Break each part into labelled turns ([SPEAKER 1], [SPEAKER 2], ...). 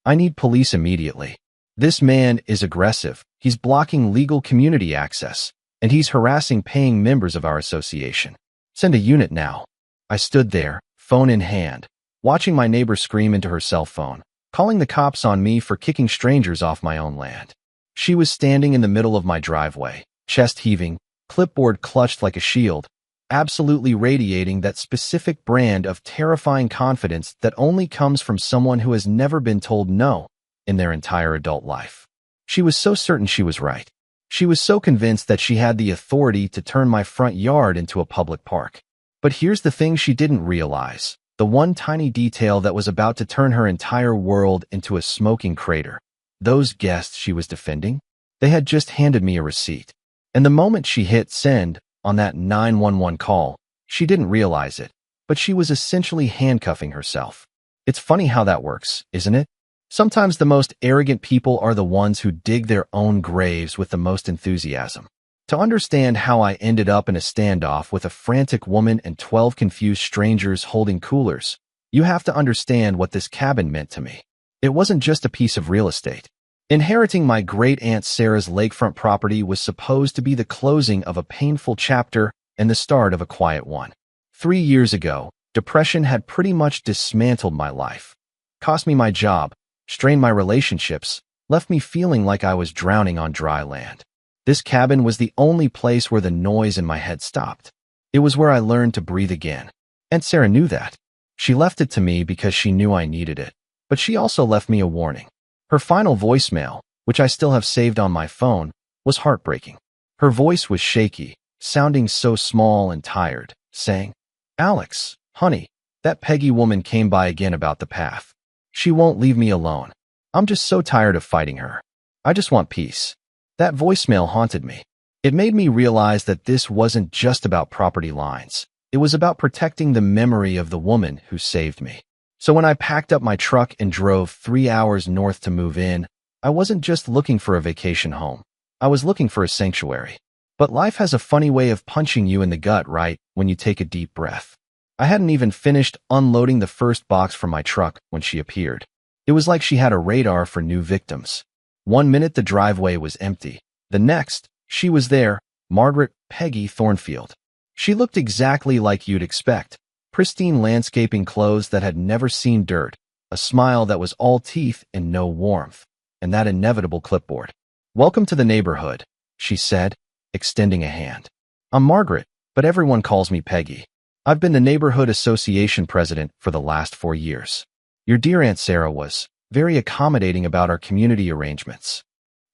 [SPEAKER 1] I need police immediately. This man is aggressive. He's blocking legal community access, and he's harassing paying members of our association. Send a unit now." I stood there, phone in hand, watching my neighbor scream into her cell phone, calling the cops on me for kicking strangers off my own land. She was standing in the middle of my driveway, chest heaving, clipboard clutched like a shield, absolutely radiating that specific brand of terrifying confidence that only comes from someone who has never been told no in their entire adult life. She was so certain she was right. She was so convinced that she had the authority to turn my front yard into a public park. But here's the thing she didn't realize, the one tiny detail that was about to turn her entire world into a smoking crater. Those guests she was defending, they had just handed me a receipt. And the moment she hit send on that 911 call, she didn't realize it, but she was essentially handcuffing herself. It's funny how that works, isn't it? Sometimes the most arrogant people are the ones who dig their own graves with the most enthusiasm. To understand how I ended up in a standoff with a frantic woman and 12 confused strangers holding coolers, you have to understand what this cabin meant to me. It wasn't just a piece of real estate. Inheriting my great-aunt Sarah's lakefront property was supposed to be the closing of a painful chapter and the start of a quiet one. 3 years ago, depression had pretty much dismantled my life, cost me my job, strained my relationships, left me feeling like I was drowning on dry land. This cabin was the only place where the noise in my head stopped. It was where I learned to breathe again. And Sarah knew that. She left it to me because she knew I needed it. But she also left me a warning. Her final voicemail, which I still have saved on my phone, was heartbreaking. Her voice was shaky, sounding so small and tired, saying, "Alex, honey, that Peggy woman came by again about the path. She won't leave me alone. I'm just so tired of fighting her. I just want peace." That voicemail haunted me. It made me realize that this wasn't just about property lines. It was about protecting the memory of the woman who saved me. So when I packed up my truck and drove 3 hours north to move in, I wasn't just looking for a vacation home. I was looking for a sanctuary. But life has a funny way of punching you in the gut right when you take a deep breath. I hadn't even finished unloading the first box from my truck when she appeared. It was like she had a radar for new victims. 1 minute the driveway was empty. The next, she was there, Margaret Peggy Thornfield. She looked exactly like you'd expect. Pristine landscaping clothes that had never seen dirt, a smile that was all teeth and no warmth, and that inevitable clipboard. "Welcome to the neighborhood," she said, extending a hand. "I'm Margaret, but everyone calls me Peggy. I've been the neighborhood association president for the last 4 years. Your dear Aunt Sarah was very accommodating about our community arrangements."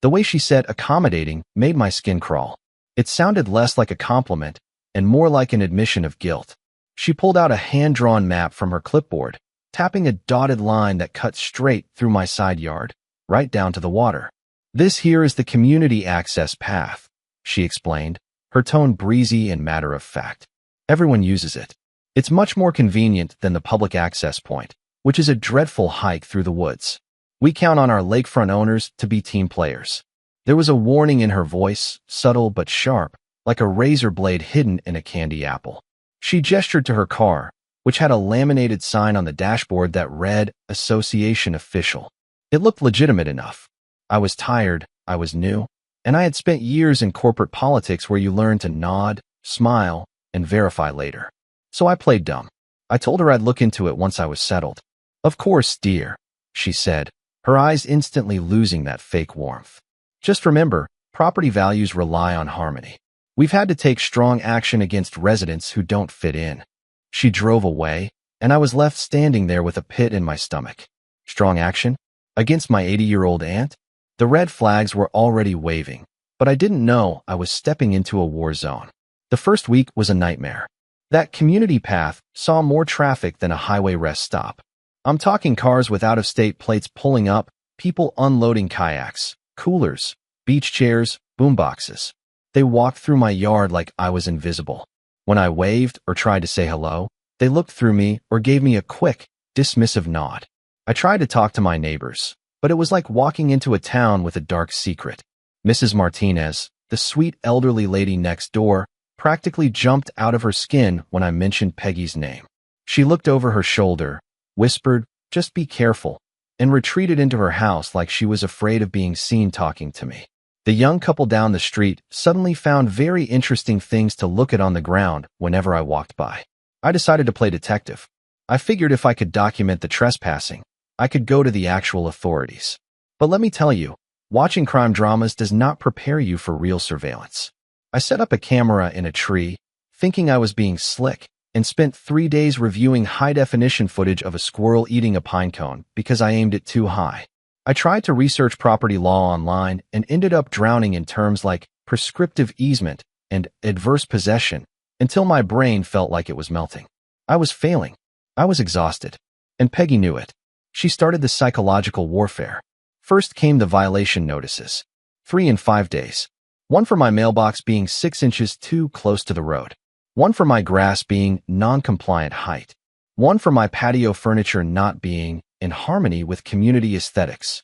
[SPEAKER 1] The way she said accommodating made my skin crawl. It sounded less like a compliment and more like an admission of guilt. She pulled out a hand-drawn map from her clipboard, tapping a dotted line that cut straight through my side yard, right down to the water. "This here is the community access path," she explained, her tone breezy and matter-of-fact. "Everyone uses it. It's much more convenient than the public access point, which is a dreadful hike through the woods. We count on our lakefront owners to be team players." There was a warning in her voice, subtle but sharp, like a razor blade hidden in a candy apple. She gestured to her car, which had a laminated sign on the dashboard that read, "Association Official." It looked legitimate enough. I was tired, I was new, and I had spent years in corporate politics where you learn to nod, smile, and verify later. So I played dumb. I told her I'd look into it once I was settled. "Of course, dear," she said, her eyes instantly losing that fake warmth. "Just remember, property values rely on harmony. We've had to take strong action against residents who don't fit in." She drove away, and I was left standing there with a pit in my stomach. Strong action? Against my 80-year-old aunt? The red flags were already waving, but I didn't know I was stepping into a war zone. The first week was a nightmare. That community path saw more traffic than a highway rest stop. I'm talking cars with out-of-state plates pulling up, people unloading kayaks, coolers, beach chairs, boomboxes. They walked through my yard like I was invisible. When I waved or tried to say hello, they looked through me or gave me a quick, dismissive nod. I tried to talk to my neighbors, but it was like walking into a town with a dark secret. Mrs. Martinez, the sweet elderly lady next door, practically jumped out of her skin when I mentioned Peggy's name. She looked over her shoulder, whispered, "Just be careful," and retreated into her house like she was afraid of being seen talking to me. The young couple down the street suddenly found very interesting things to look at on the ground whenever I walked by. I decided to play detective. I figured if I could document the trespassing, I could go to the actual authorities. But let me tell you, watching crime dramas does not prepare you for real surveillance. I set up a camera in a tree, thinking I was being slick, and spent 3 days reviewing high-definition footage of a squirrel eating a pine cone because I aimed it too high. I tried to research property law online and ended up drowning in terms like prescriptive easement and adverse possession until my brain felt like it was melting. I was failing. I was exhausted. And Peggy knew it. She started the psychological warfare. First came the violation notices. 3 in 5 days. One for my mailbox being 6 inches too close to the road. One for my grass being non-compliant height. One for my patio furniture not being in harmony with community aesthetics.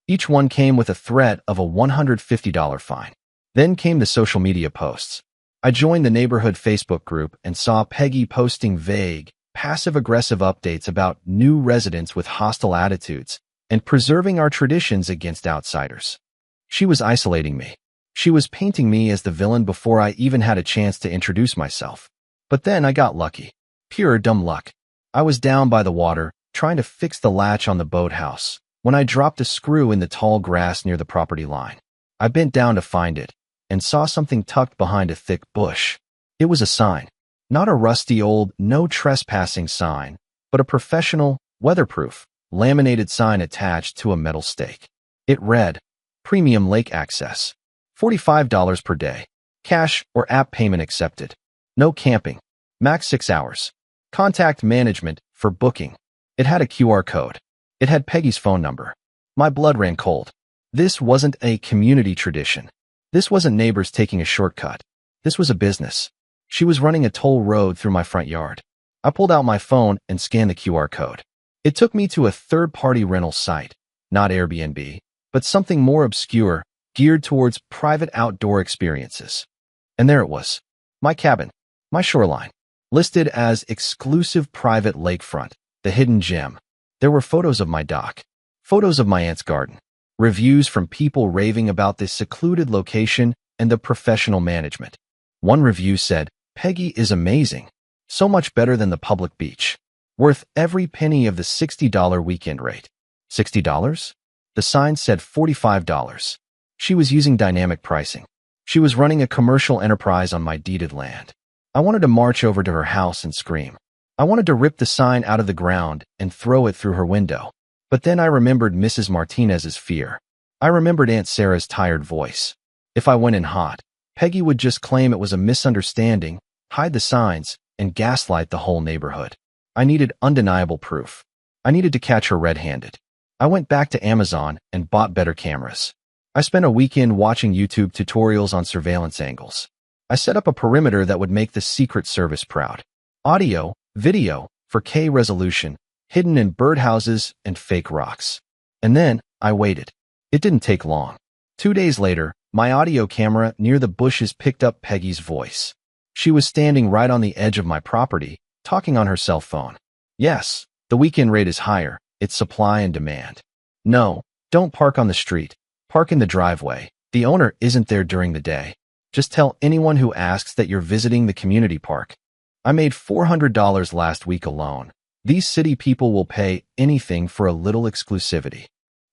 [SPEAKER 1] Each one came with a threat of a $150 fine. Then came the social media posts. I joined the neighborhood Facebook group and saw Peggy posting vague, passive-aggressive updates about new residents with hostile attitudes and preserving our traditions against outsiders. She was isolating me. She was painting me as the villain before I even had a chance to introduce myself. But then I got lucky. Pure dumb luck. I was down by the water, trying to fix the latch on the boathouse, when I dropped a screw in the tall grass near the property line. I bent down to find it and saw something tucked behind a thick bush. It was a sign. Not a rusty old no trespassing sign, but a professional, weatherproof, laminated sign attached to a metal stake. It read, Premium Lake Access. $45 per day. Cash or app payment accepted. No camping. Max 6 hours. Contact management for booking. It had a QR code. It had Peggy's phone number. My blood ran cold. This wasn't a community tradition. This wasn't neighbors taking a shortcut. This was a business. She was running a toll road through my front yard. I pulled out my phone and scanned the QR code. It took me to a third-party rental site, not Airbnb, but something more obscure, geared towards private outdoor experiences. And there it was. My cabin. My shoreline. Listed as exclusive private lakefront, the hidden gem. There were photos of my dock. Photos of my aunt's garden. Reviews from people raving about this secluded location and the professional management. One review said, Peggy is amazing. So much better than the public beach. Worth every penny of the $60 weekend rate. $60? The sign said $45. She was using dynamic pricing. She was running a commercial enterprise on my deeded land. I wanted to march over to her house and scream. I wanted to rip the sign out of the ground and throw it through her window. But then I remembered Mrs. Martinez's fear. I remembered Aunt Sarah's tired voice. If I went in hot, Peggy would just claim it was a misunderstanding, hide the signs, and gaslight the whole neighborhood. I needed undeniable proof. I needed to catch her red-handed. I went back to Amazon and bought better cameras. I spent a weekend watching YouTube tutorials on surveillance angles. I set up a perimeter that would make the Secret Service proud. Audio, video, 4K resolution, hidden in birdhouses and fake rocks. And then I waited. It didn't take long. 2 days later, my audio camera near the bushes picked up Peggy's voice. She was standing right on the edge of my property, talking on her cell phone. Yes, the weekend rate is higher. It's supply and demand. No, don't park on the street. Park in the driveway. The owner isn't there during the day. Just tell anyone who asks that you're visiting the community park. I made $400 last week alone. These city people will pay anything for a little exclusivity.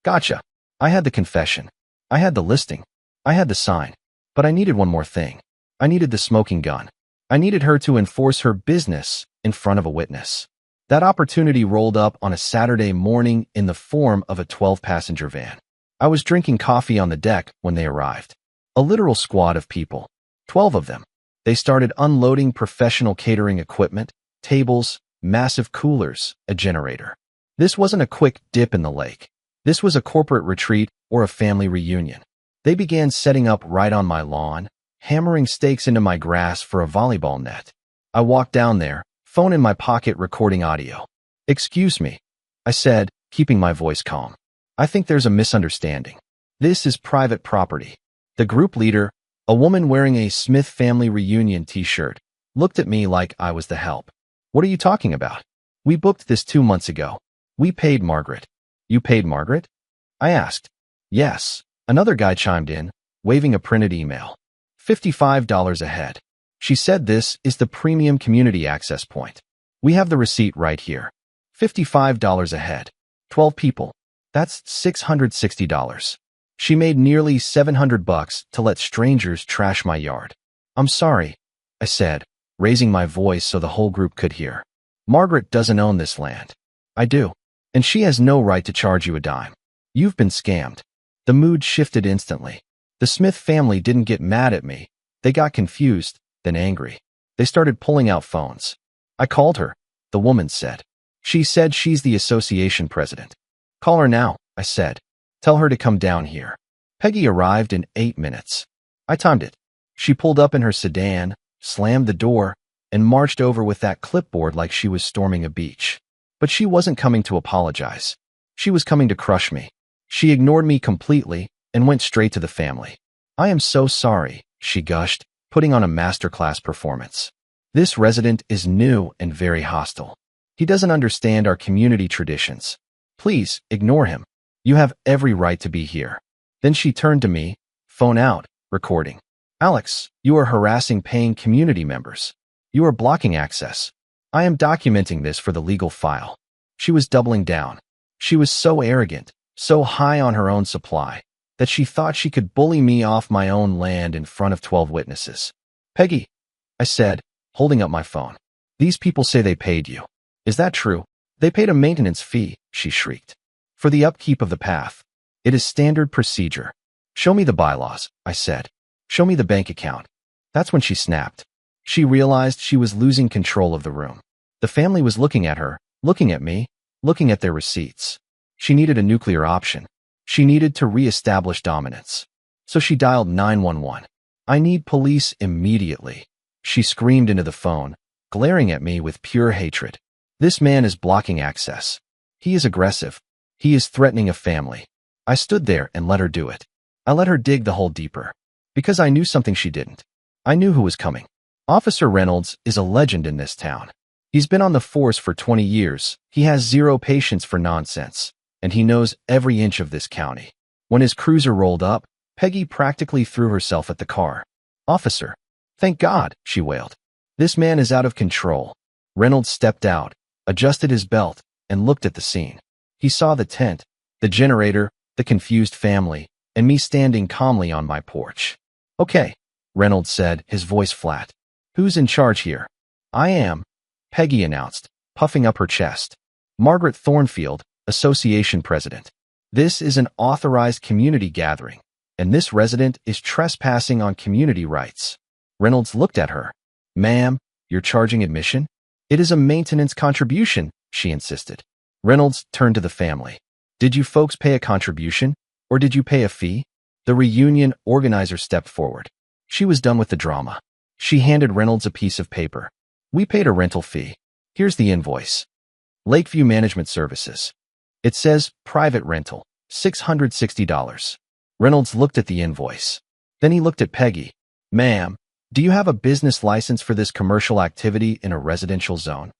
[SPEAKER 1] Gotcha. I had the confession. I had the listing. I had the sign. But I needed one more thing. I needed the smoking gun. I needed her to enforce her business in front of a witness. That opportunity rolled up on a Saturday morning in the form of a 12-passenger van. I was drinking coffee on the deck when they arrived. A literal squad of people. 12 of them. They started unloading professional catering equipment, tables, massive coolers, a generator. This wasn't a quick dip in the lake. This was a corporate retreat or a family reunion. They began setting up right on my lawn, hammering stakes into my grass for a volleyball net. I walked down there, phone in my pocket recording audio. Excuse me, I said, keeping my voice calm. I think there's a misunderstanding. This is private property. The group leader, a woman wearing a Smith family reunion t-shirt, looked at me like I was the help. What are you talking about? We booked this 2 months ago. We paid Margaret. You paid Margaret? I asked. Yes. Another guy chimed in, waving a printed email. $55 a head. She said this is the premium community access point. We have the receipt right here. $55 a head. 12 people. That's $660. She made nearly $700 to let strangers trash my yard. I'm sorry, I said, raising my voice so the whole group could hear. Margaret doesn't own this land. I do. And she has no right to charge you a dime. You've been scammed. The mood shifted instantly. The Smith family didn't get mad at me. They got confused, then angry. They started pulling out phones. I called her, the woman said. She said she's the association president. Call her now, I said. Tell her to come down here. Peggy arrived in 8 minutes. I timed it. She pulled up in her sedan, slammed the door, and marched over with that clipboard like she was storming a beach. But she wasn't coming to apologize. She was coming to crush me. She ignored me completely and went straight to the family. I am so sorry, she gushed, putting on a masterclass performance. This resident is new and very hostile. He doesn't understand our community traditions. Please, ignore him. You have every right to be here. Then she turned to me, phone out, recording. Alex, you are harassing paying community members. You are blocking access. I am documenting this for the legal file. She was doubling down. She was so arrogant, so high on her own supply, that she thought she could bully me off my own land in front of 12 witnesses. Peggy, I said, holding up my phone. These people say they paid you. Is that true? They paid a maintenance fee, she shrieked. For the upkeep of the path. It is standard procedure. Show me the bylaws, I said. Show me the bank account. That's when she snapped. She realized she was losing control of the room. The family was looking at her, looking at me, looking at their receipts. She needed a nuclear option. She needed to re-establish dominance. So she dialed 911. I need police immediately. She screamed into the phone, glaring at me with pure hatred. This man is blocking access. He is aggressive. He is threatening a family. I stood there and let her do it. I let her dig the hole deeper. Because I knew something she didn't. I knew who was coming. Officer Reynolds is a legend in this town. He's been on the force for 20 years. He has zero patience for nonsense. And he knows every inch of this county. When his cruiser rolled up, Peggy practically threw herself at the car. Officer. Thank God, she wailed. This man is out of control. Reynolds stepped out, adjusted his belt, and looked at the scene. He saw the tent, the generator, the confused family, and me standing calmly on my porch. Okay, Reynolds said, his voice flat. Who's in charge here? I am, Peggy announced, puffing up her chest. Margaret Thornfield, association president. This is an authorized community gathering, and this resident is trespassing on community rights. Reynolds looked at her. Ma'am, you're charging admission? It is a maintenance contribution, she insisted. Reynolds turned to the family. Did you folks pay a contribution, or did you pay a fee? The reunion organizer stepped forward. She was done with the drama. She handed Reynolds a piece of paper. We paid a rental fee. Here's the invoice. Lakeview Management Services. It says private rental, $660. Reynolds looked at the invoice. Then he looked at Peggy. Ma'am, do you have a business license for this commercial activity in a residential zone?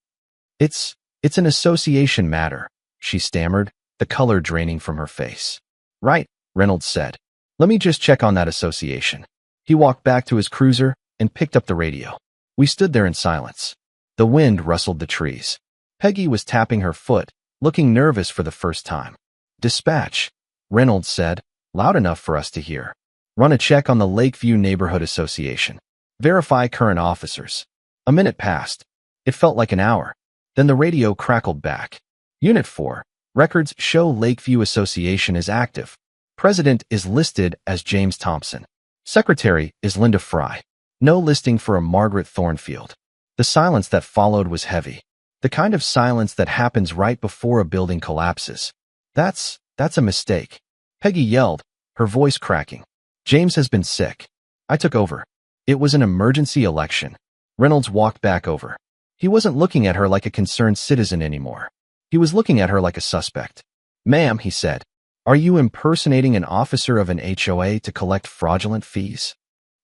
[SPEAKER 1] It's an association matter, she stammered, the color draining from her face. Right, Reynolds said. Let me just check on that association. He walked back to his cruiser and picked up the radio. We stood there in silence. The wind rustled the trees. Peggy was tapping her foot, looking nervous for the first time. Dispatch, Reynolds said, loud enough for us to hear. Run a check on the Lakeview Neighborhood Association. Verify current officers. A minute passed. It felt like an hour. Then the radio crackled back. Unit 4. Records show Lakeview Association is active. President is listed as James Thompson. Secretary is Linda Fry. No listing for a Margaret Thornfield. The silence that followed was heavy. The kind of silence that happens right before a building collapses. That's a mistake. Peggy yelled, her voice cracking. James has been sick. I took over. It was an emergency election. Reynolds walked back over. He wasn't looking at her like a concerned citizen anymore. He was looking at her like a suspect. Ma'am, he said, are you impersonating an officer of an HOA to collect fraudulent fees?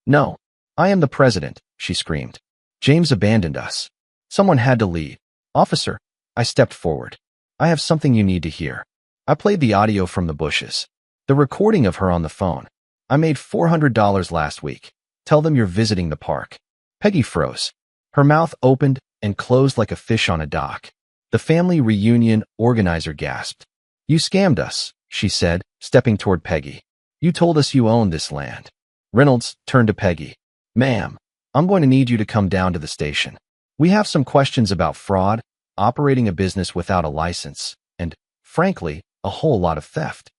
[SPEAKER 1] No. I am the president, she screamed. James abandoned us. Someone had to lead. Officer, I stepped forward. I have something you need to hear. I played the audio from the bushes. The recording of her on the phone. I made $400 last week. Tell them you're visiting the park. Peggy froze. Her mouth opened and closed like a fish on a dock. The family reunion organizer gasped. You scammed us, she said, stepping toward Peggy. You told us you owned this land. Reynolds turned to Peggy. Ma'am, I'm going to need you to come down to the station. We have some questions about fraud, operating a business without a license, and, frankly, a whole lot of theft.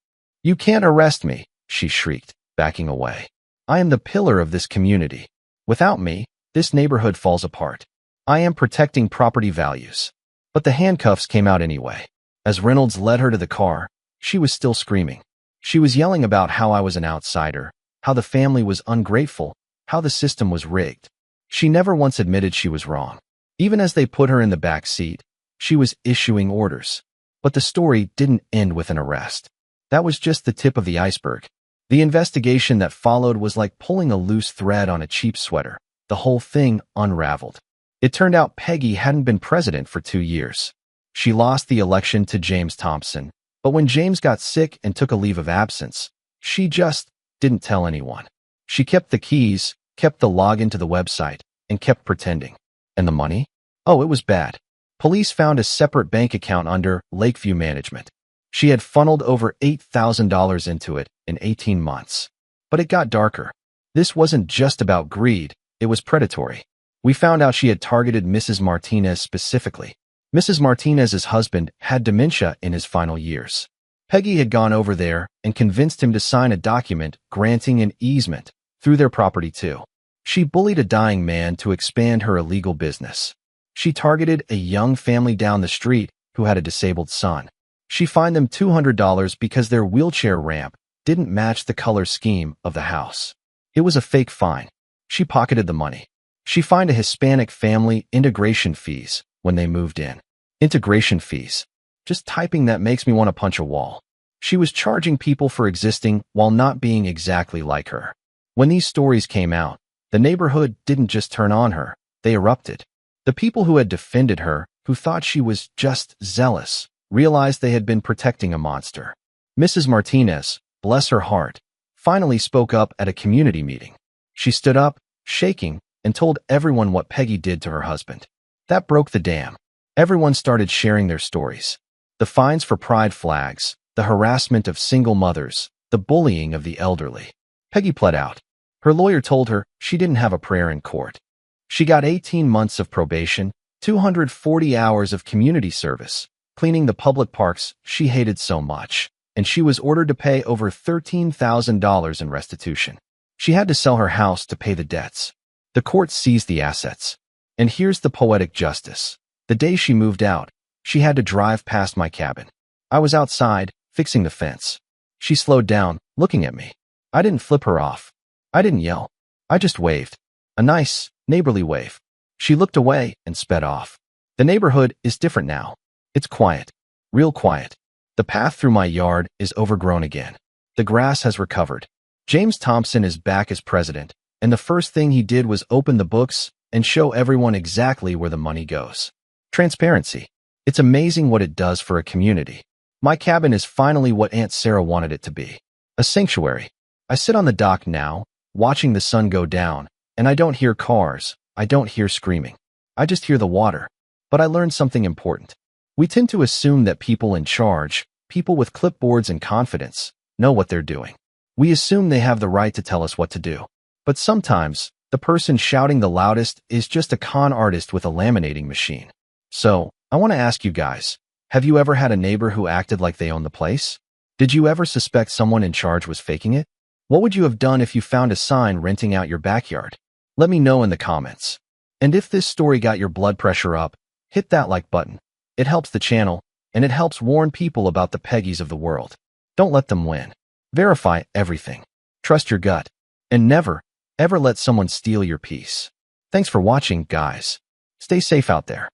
[SPEAKER 1] You can't arrest me, she shrieked, backing away. I am the pillar of this community. Without me, this neighborhood falls apart. I am protecting property values. But the handcuffs came out anyway. As Reynolds led her to the car, she was still screaming. She was yelling about how I was an outsider, how the family was ungrateful, how the system was rigged. She never once admitted she was wrong. Even as they put her in the back seat, she was issuing orders. But the story didn't end with an arrest. That was just the tip of the iceberg. The investigation that followed was like pulling a loose thread on a cheap sweater. The whole thing unraveled. It turned out Peggy hadn't been president for 2 years. She lost the election to James Thompson, but when James got sick and took a leave of absence, she just didn't tell anyone. She kept the keys, kept the login to the website, and kept pretending. And the money? Oh, it was bad. Police found a separate bank account under Lakeview Management. She had funneled over $8,000 into it in 18 months. But it got darker. This wasn't just about greed, it was predatory. We found out she had targeted Mrs. Martinez specifically. Mrs. Martinez's husband had dementia in his final years. Peggy had gone over there and convinced him to sign a document granting an easement through their property too. She bullied a dying man to expand her illegal business. She targeted a young family down the street who had a disabled son. She fined them $200 because their wheelchair ramp didn't match the color scheme of the house. It was a fake fine. She pocketed the money. She fined a Hispanic family integration fees when they moved in. Integration fees. Just typing that makes me want to punch a wall. She was charging people for existing while not being exactly like her. When these stories came out, the neighborhood didn't just turn on her, they erupted. The people who had defended her, who thought she was just zealous, realized they had been protecting a monster. Mrs. Martinez, bless her heart, finally spoke up at a community meeting. She stood up, shaking, and told everyone what Peggy did to her husband. That broke the dam. Everyone started sharing their stories. The fines for pride flags, the harassment of single mothers, the bullying of the elderly. Peggy pled out. Her lawyer told her she didn't have a prayer in court. She got 18 months of probation, 240 hours of community service, cleaning the public parks she hated so much, and she was ordered to pay over $13,000 in restitution. She had to sell her house to pay the debts. The court seized the assets. And here's the poetic justice. The day she moved out, she had to drive past my cabin. I was outside, fixing the fence. She slowed down, looking at me. I didn't flip her off. I didn't yell. I just waved. A nice, neighborly wave. She looked away and sped off. The neighborhood is different now. It's quiet. Real quiet. The path through my yard is overgrown again. The grass has recovered. James Thompson is back as president, and the first thing he did was open the books and show everyone exactly where the money goes. Transparency. It's amazing what it does for a community. My cabin is finally what Aunt Sarah wanted it to be. A sanctuary. I sit on the dock now, watching the sun go down, and I don't hear cars. I don't hear screaming. I just hear the water. But I learned something important. We tend to assume that people in charge, people with clipboards and confidence, know what they're doing. We assume they have the right to tell us what to do. But sometimes, the person shouting the loudest is just a con artist with a laminating machine. So, I want to ask you guys, have you ever had a neighbor who acted like they owned the place? Did you ever suspect someone in charge was faking it? What would you have done if you found a sign renting out your backyard? Let me know in the comments. And if this story got your blood pressure up, hit that like button. It helps the channel, and it helps warn people about the Peggys of the world. Don't let them win. Verify everything. Trust your gut. And never, ever let someone steal your peace. Thanks for watching, guys. Stay safe out there.